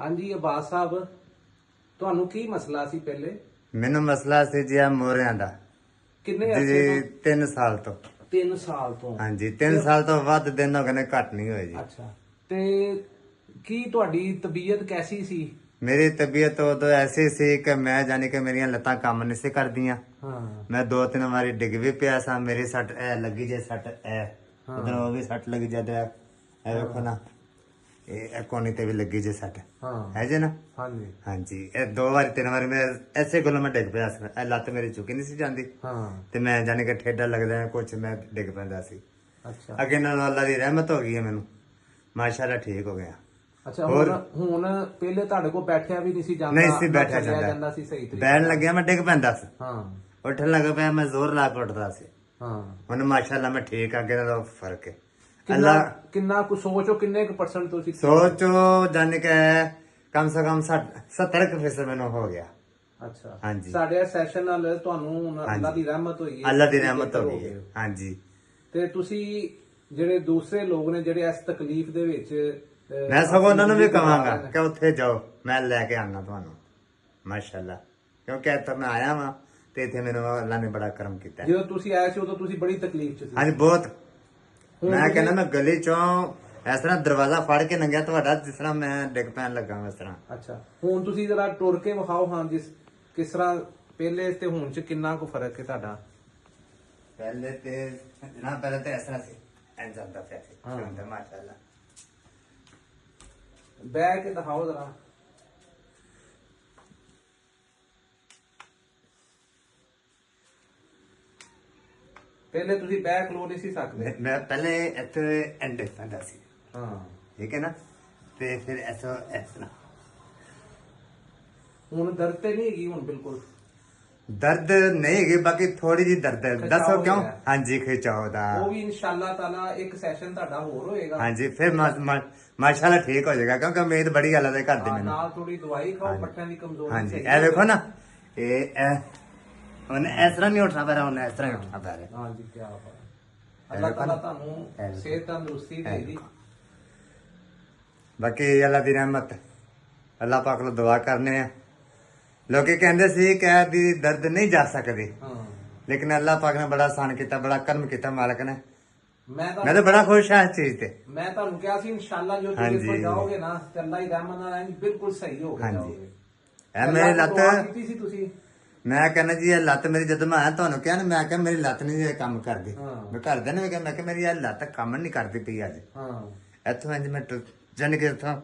ਹਾਂਜੀ ਅਬਾਸ ਸਾਹਿਬ, ਤੁਹਾਨੂੰ ਕੀ ਮਸਲਾ ਸੀ ਪਹਿਲੇ? ਮੈਨੂੰ ਮਸਲਾ ਸੀ ਜੀ ਆ ਮੋਰਿਆਂ ਦਾ ਕਿੰਨੇ ਅਰਸੇ ਜੀ ਤੋਂ? 3 ਸਾਲ ਤੋਂ। 3 ਸਾਲ ਤੋਂ? ਹਾਂਜੀ 3 ਸਾਲ ਤੋਂ ਵੱਧ ਦਿਨ ਹੋ ਗਏ ਨੇ, ਘੱਟ ਨਹੀਂ ਹੋਏ ਜੀ। ਅੱਛਾ, ਤੇ ਕੀ ਤੁਹਾਡੀ ਤਬੀਅਤ ਕੈਸੀ ਸੀ? ਮੇਰੀ ਤਬੀਅਤ ਉਦੋਂ ਐਸੀ ਸੀ ਕਿ ਮੈਂ ਜਾਨੀ ਕਿ ਮੇਰੀਆਂ ਲੱਤਾਂ ਕੰਮ ਨਹੀਂ ਸੀ ਕਰਦੀਆਂ। ਹਾਂ ਮੈਂ 2-3 ਵਾਰੀ ਡਿੱਗ ਵੀ ਪਿਆ ਸਾਂ। ਮੇਰੀ ਸੱਟ ਐ ਲੱਗੀ ਜੇ, ਸੱਟ ਐ ਉਧਰ ਉਹ ਵੀ ਸੱਟ ਲੱਗੀ ਜਦ ਐ ਵੇਖੋ ਨਾ, ਇਹ ਕੋਨੀ ਤੇ ਵੀ ਲੱਗੀ ਜੇ ਸੱਟ, ਹਾਂ ਹੈ ਜੇ ਨਾ। ਹਾਂਜੀ ਹਾਂਜੀ ਇਹ 2 ਵਾਰੀ 3 ਵਾਰੀ ਮੈਂ ਐਸੇ ਕੋਲੋਂ ਮੈਂ ਡਿੱਗ ਪਿਆ ਸੀ। ਇਹ ਲੱਤ ਮੇਰੀ ਝੁਕੀ ਨਹੀਂ ਸੀ ਜਾਂਦੀ ਹਾਂ। ਤੇ ਮੈਂ ਜਾਨੀ ਕਿ ਠੇਡਾ ਲੱਗਦਾ ਕੁਛ, ਮੈਂ ਡਿੱਗ ਪੈਂਦਾ ਸੀ। ਅੱਛਾ ਅੱਗੇ ਨਾਲ ਅੱਲਾ ਦੀ ਰਹਿਮਤ ਹੋ ਗਈ ਹੈ ਮੈਨੂੰ, ਮਾਸ਼ਾਅੱਲਾ ਠੀਕ ਹੋ ਗਿਆ। ਅੱਛਾ, ਹੁਣ ਪਹਿਲੇ ਤੁਹਾਡੇ ਕੋਲ ਬੈਠਿਆ ਵੀ ਨਹੀਂ ਸੀ ਜਾਂਦਾ? ਨਹੀਂ ਸੀ ਬੈਠਿਆ ਚੱਲਿਆ ਜਾਂਦਾ ਸੀ ਸਹੀ ਤਰੀਕੇ ਬੈਠਣ ਨਾਲ? ਲੱਗਿਆ ਮੈਂ ਡਿੱਗ ਪੈਂਦਾ ਸੀ। ਹਾਂ ਉੱਠਣ ਲੱਗ ਪਿਆ ਮੈਂ ਜ਼ੋਰ ਲਾ ਕੇ ਉੱਠਦਾ ਸੀ। ਹਾਂ। ਹੁਣ ਮਾਸ਼ਾਅੱਲਾ ਮੈਂ ਠੀਕ, ਅੱਗੇ ਨਾਲੋਂ ਫਰਕ ਹੈ। ਕਿੰਨਾ ਕੁ ਸੋਚੋ, ਕਿੰਨੇ ਕੁ % ਤੁਸੀਂ ਸੋਚੋ ਜਾਨ ਕਿ ਕਮ ਸੇ ਕਮ 70% ਮੈਨੂੰ ਹੋ ਗਿਆ। ਅੱਛਾ ਹਾਂਜੀ। ਸਾਡੇ ਸੈਸ਼ਨ ਨਾਲ ਤੁਹਾਨੂੰ ਹੁਣ ਅੱਲਾ ਦੀ ਰਹਿਮਤ ਹੋਈ ਹੈ। ਅੱਲਾ ਦੀ ਰਹਿਮਤ ਹੋ ਗਈ ਹੈ। ਹਾਂਜੀ। ਤੇ ਤੁਸੀਂ ਜਿਹੜੇ ਦੂਸਰੇ ਲੋਕ ਨੇ ਜਿਹੜੇ ਇਸ ਤਕਲੀਫ ਦੇ ਵਿੱਚ, ਮੈਂ ਸਗੋਂ ਉਹਨਾਂ ਨੂੰ ਵੀ ਕਹਾਂਗਾ ਕਿ ਉੱਥੇ ਜਾਓ, ਮੈਂ ਲੈ ਕੇ ਆਣਾ ਤੁਹਾਨੂੰ ਮਾਸ਼ਾਅੱਲਾ, ਕਿਉਂਕਿ ਇੱਥੇ ਮੈਂ ਆਇਆ ਵਾਂ ਤੇ ਇੱਥੇ ਮੈਨੂੰ ਅੱਲਾ ਨੇ ਬੜਾ ਕਰਮ ਕੀਤਾ। ਜਦੋਂ ਤੁਸੀਂ ਆਏ ਸੀ ਉਦੋਂ ਤੁਸੀਂ ਬੜੀ ਤਕਲੀਫ ਚ ਸੀ? ਹਾਂਜੀ ਬਹੁਤ। ਮੈਂ ਕਹਿੰਦਾ ਮੈਂ ਗਲੀ ਚੋਂ ਇਸ ਤਰ੍ਹਾਂ ਦਰਵਾਜ਼ਾ ਫੜ ਕੇ ਲੰਘਿਆ ਤੁਹਾਡਾ, ਜਿਸ ਤਰ੍ਹਾਂ ਮੈਂ ਡਿੱਗ ਪੈਣ ਲੱਗਾ ਇਸ ਤਰ੍ਹਾਂ। ਅੱਛਾ, ਹੁਣ ਤੁਸੀਂ ਜਰਾ ਟੁਰ ਕੇ ਵਿਖਾਓ ਹਾਂ, ਕਿਸ ਤਰ੍ਹਾਂ ਪਹਿਲੇ ਤੇ ਹੁਣ ਚ ਕਿੰਨਾ ਕੁ ਫਰਕ ਹੈ ਤੁਹਾਡਾ? ਪਹਿਲੇ ਤੇ ਜਨਾਬ ਪਹਿਲੇ ਤੇ ਇਸ ਤਰ੍ਹਾਂ ਸੀ, ਐਂ ਜਾਂਦਾ ਪਿਆ ਸੀ। ਹੁਣ ਮਾਸ਼ਾਅੱਲਾ ਬਹਿ ਕੇ ਦਿਖਾਓ ਜਰਾ। ਪਹਿਲੇ ਤੁਸੀਂ ਬਹਿ ਖਲੋ ਨਹੀਂ ਸੀ ਸਕਦੇ? ਮੈਂ ਪਹਿਲੇ ਇੱਥੇ ਐਂਡ ਪੈਂਦਾ ਸੀ, ਹਾਂ ਠੀਕ ਹੈ ਨਾ, ਤੇ ਫਿਰ ਐਸਾ ਇਸ ਤਰ੍ਹਾਂ। ਹੁਣ ਦਰਦ ਤੇ ਨਹੀਂ ਹੈਗੀ ਹੁਣ ਬਿਲਕੁਲ? ਦਰਦ ਨਹੀਂ ਹੈਗੀ, ਬਾਕੀ ਥੋੜੀ ਜੀ ਦਰਦ ਹੈ। ਦੱਸੋ ਕਿਉਂ? ਹਾਂਜੀ ਖਿਚਾਓ ਦਾ। ਉਹ ਵੀ ਇਨਸ਼ਾਅੱਲਾ ਤਾਲਾ ਇੱਕ ਸੈਸ਼ਨ ਤੁਹਾਡਾ ਹੋਰ ਹੋਏਗਾ। ਹਾਂਜੀ ਫਿਰ ਮਾਸ਼ਾਅੱਲਾ ਠੀਕ ਹੋ ਜਾਏਗਾ, ਕਿਉਂਕਿ ਉਮੀਦ ਬੜੀ ਗੱਲ ਹੈ ਘਰ ਦੀ ਮੈਨੂੰ। ਨਾਲ ਥੋੜੀ ਦਵਾਈ ਖਾਓ, ਪੱਠਿਆਂ ਦੀ ਕਮਜ਼ੋਰੀ ਹਾਂਜੀ ਸਹੀ ਇਹ ਵੇਖੋ ਨਾ, ਇਹ ਹੁਣ ਇਸ ਤਰ੍ਹਾਂ ਨਹੀਂ ਉੱਠਣਾ ਪੈ ਰਿਹਾ, ਹੁਣ ਇਸ ਤਰ੍ਹਾਂ ਹੀ ਉੱਠਣਾ ਪੈ ਰਿਹਾ। ਹਾਂਜੀ ਕੀ ਬਾਤ। ਅੱਲਾਹ ਤਾਲਾ ਤੁਹਾਨੂੰ ਸਿਹਤ ਤੰਦਰੁਸਤੀ ਦੇਗੀ। ਬਾਕੀ ਅੱਲਾ ਦੀ ਰਹਿਮਤ, ਅੱਲਾਹ ਪਾਕ ਨੂੰ ਦੁਆ ਕਰਨੇ ਆ। ਲੋਕੀ ਕਹਿੰਦੇ ਸੀ ਕਿ ਇਹਦੀ ਦਰਦ ਨਹੀਂ ਜਾ ਸਕਦੀ, ਲੇਕਿਨ ਅੱਲਾਹ ਪਾਕ ਨੇ ਬੜਾ ਆਸਾਨ ਕੀਤਾ, ਬੜਾ ਕਰਮ ਕੀਤਾ ਮਾਲਕ ਨੇ। ਮੈਂ ਤਾਂ ਬੜਾ ਖੁਸ਼ ਹਾਂ ਇਸ ਚੀਜ਼ ਤੇ। ਮੈਂ ਤੁਹਾਨੂੰ ਕਿਹਾ ਸੀ ਇਨਸ਼ਾਅੱਲਾ ਜੋ ਤੁਸੀਂ ਇੱਥੋਂ ਜਾਓਗੇ ਨਾ ਤੇ ਅੱਲਾਹ ਦੀ ਰਹਿਮਤ ਨਾਲ ਬਿਲਕੁਲ ਸਹੀ ਹੋ ਕੇ ਜਾਓਗੇ। ਇਹ ਮੇਰੀ ਲੱਤ ਕੀਤੀ ਸੀ ਤੁਸੀਂ? ਮੈਂ ਕਹਿੰਦਾ ਜੀ ਇਹ ਲੱਤ ਮੇਰੀ, ਜਦੋਂ ਮੈਂ ਆਇਆ ਤੁਹਾਨੂੰ ਕਿਹਾ ਨਾ, ਮੈਂ ਕਿਹਾ ਮੇਰੀ ਲੱਤ ਨਹੀਂ ਕੰਮ ਕਰਦੀ। ਮੈਂ ਘਰਦਿਆਂ ਨੂੰ ਵੀ ਕਿਹਾ, ਮੈਂ ਕਿਹਾ ਮੇਰੀ ਇਹ ਲੱਤ ਕੰਮ ਨਹੀਂ ਕਰਦੀ ਪਈ ਅੱਜ। ਇੱਥੋਂ ਇੰਜ ਮੈਂ ਜਾਨ ਕੇ ਇੱਥੋਂ